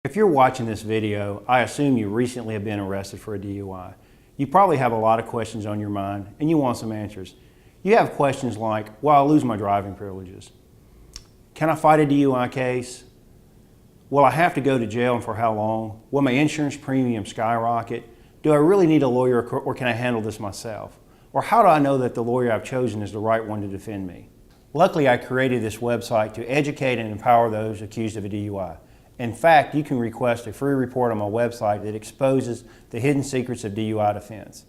If you're watching this video, I assume you recently have been arrested for a DUI. You probably have a lot of questions on your mind and you want some answers. You have questions like, will I lose my driving privileges? Can I fight a DUI case? Will I have to go to jail and for how long? Will my insurance premium skyrocket? Do I really need a lawyer or can I handle this myself? Or how do I know that the lawyer I've chosen is the right one to defend me? Luckily, I created this website to educate and empower those accused of a DUI. In fact, you can request a free report on my website that exposes the hidden secrets of DUI defense.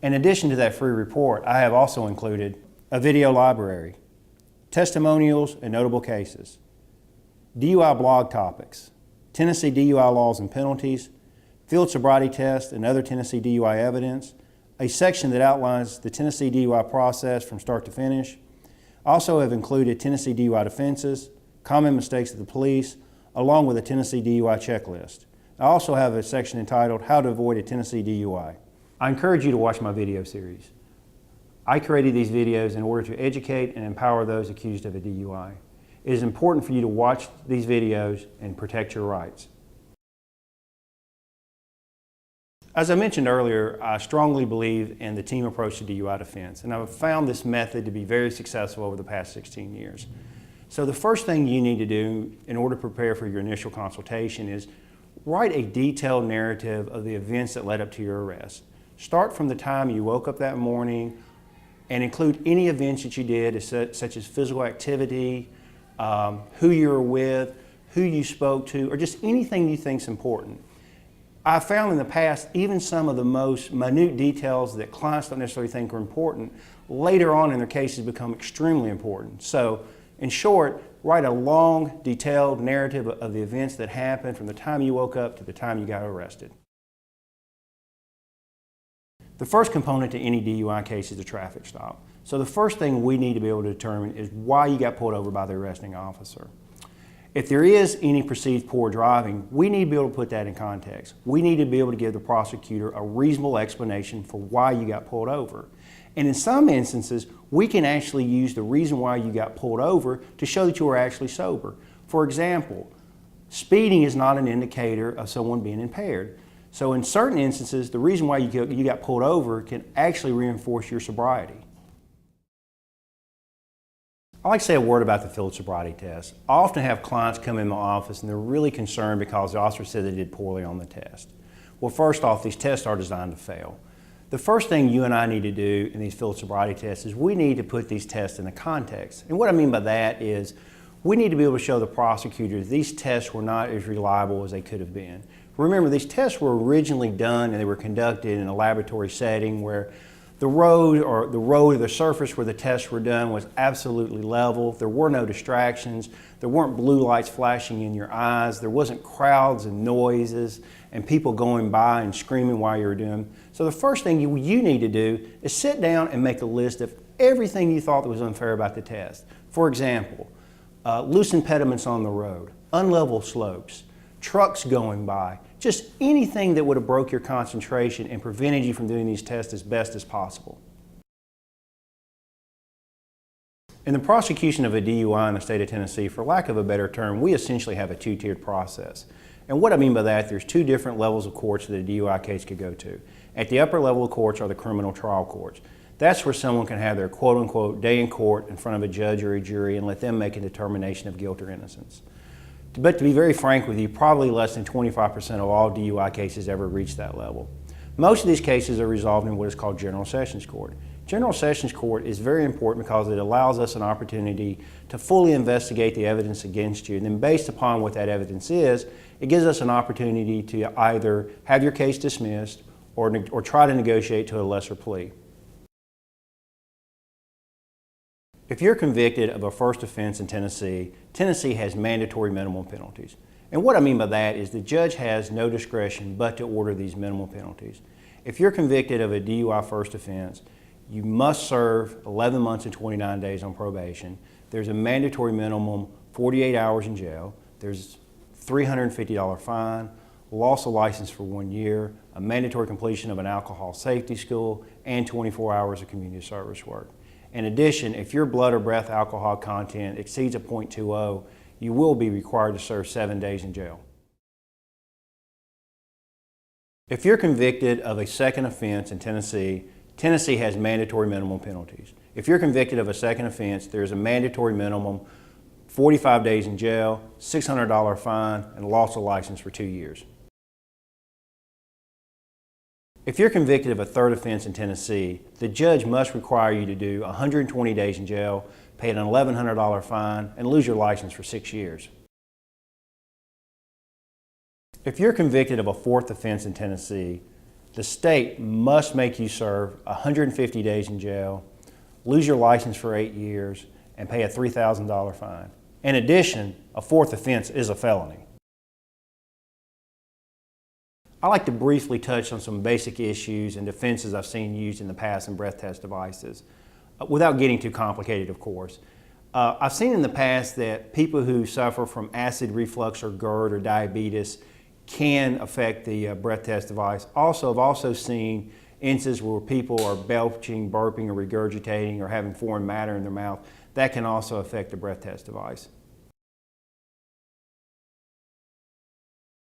In addition to that free report, I have also included a video library, testimonials and notable cases, DUI blog topics, Tennessee DUI laws and penalties, field sobriety tests and other Tennessee DUI evidence, a section that outlines the Tennessee DUI process from start to finish. I also have included Tennessee DUI defenses, common mistakes of the police, along with a Tennessee DUI checklist. I also have a section entitled How to Avoid a Tennessee DUI. I encourage you to watch my video series. I created these videos in order to educate and empower those accused of a DUI. It is important for you to watch these videos and protect your rights. As I mentioned earlier, I strongly believe in the team approach to DUI defense, and I've found this method to be very successful over the past 16 years. So the first thing you need to do in order to prepare for your initial consultation is write a detailed narrative of the events that led up to your arrest. Start from the time you woke up that morning and include any events that you did, such as physical activity, who you were with, who you spoke to, or just anything you think is important. I've found in the past, even some of the most minute details that clients don't necessarily think are important, later on in their cases become extremely important. So, in short, write a long, detailed narrative of the events that happened from the time you woke up to the time you got arrested. The first component to any DUI case is a traffic stop. So the first thing we need to be able to determine is why you got pulled over by the arresting officer. If there is any perceived poor driving, we need to be able to put that in context. We need to be able to give the prosecutor a reasonable explanation for why you got pulled over. And in some instances, we can actually use the reason why you got pulled over to show that you were actually sober. For example, speeding is not an indicator of someone being impaired. So in certain instances, the reason why you got pulled over can actually reinforce your sobriety. I'd like to say a word about the field sobriety test. I often have clients come in my office and they're really concerned because the officer said they did poorly on the test. Well, first off, these tests are designed to fail. The first thing you and I need to do in these field sobriety tests is we need to put these tests in a context. And what I mean by that is we need to be able to show the prosecutors these tests were not as reliable as they could have been. Remember, these tests were originally done and they were conducted in a laboratory setting where the road or the surface where the tests were done was absolutely level. There were no distractions. There weren't blue lights flashing in your eyes. There wasn't crowds and noises and people going by and screaming while you were doing them. So the first thing you need to do is sit down and make a list of everything you thought that was unfair about the test. For example, loose impediments on the road, unlevel slopes, trucks going by, just anything that would have broke your concentration and prevented you from doing these tests as best as possible. In the prosecution of a DUI in the state of Tennessee, for lack of a better term, we essentially have a two-tiered process. And what I mean by that, there's two different levels of courts that a DUI case could go to. At the upper level of courts are the criminal trial courts. That's where someone can have their quote-unquote day in court in front of a judge or a jury and let them make a determination of guilt or innocence. But to be very frank with you, probably less than 25% of all DUI cases ever reach that level. Most of these cases are resolved in what is called General Sessions Court. General Sessions Court is very important because it allows us an opportunity to fully investigate the evidence against you, and then based upon what that evidence is, it gives us an opportunity to either have your case dismissed or try to negotiate to a lesser plea. If you're convicted of a first offense in Tennessee, Tennessee has mandatory minimum penalties. And what I mean by that is the judge has no discretion but to order these minimal penalties. If you're convicted of a DUI first offense, you must serve 11 months and 29 days on probation. There's a mandatory minimum 48 hours in jail. There's $350 fine, loss of license for 1 year, a mandatory completion of an alcohol safety school, and 24 hours of community service work. In addition, if your blood or breath alcohol content exceeds a .20, you will be required to serve 7 days in jail. If you're convicted of a second offense in Tennessee, Tennessee has mandatory minimum penalties. If you're convicted of a second offense, there's a mandatory minimum 45 days in jail, $600 fine, and loss of license for 2 years. If you're convicted of a third offense in Tennessee, the judge must require you to do 120 days in jail, pay an $1,100 fine, and lose your license for 6 years. If you're convicted of a fourth offense in Tennessee, the state must make you serve 150 days in jail, lose your license for 8 years, and pay a $3,000 fine. In addition, a fourth offense is a felony. I like to briefly touch on some basic issues and defenses I've seen used in the past in breath test devices, without getting too complicated, of course. I've seen in the past that people who suffer from acid reflux or GERD or diabetes can affect the breath test device. I've also seen instances where people are belching, burping, or regurgitating, or having foreign matter in their mouth. That can also affect the breath test device.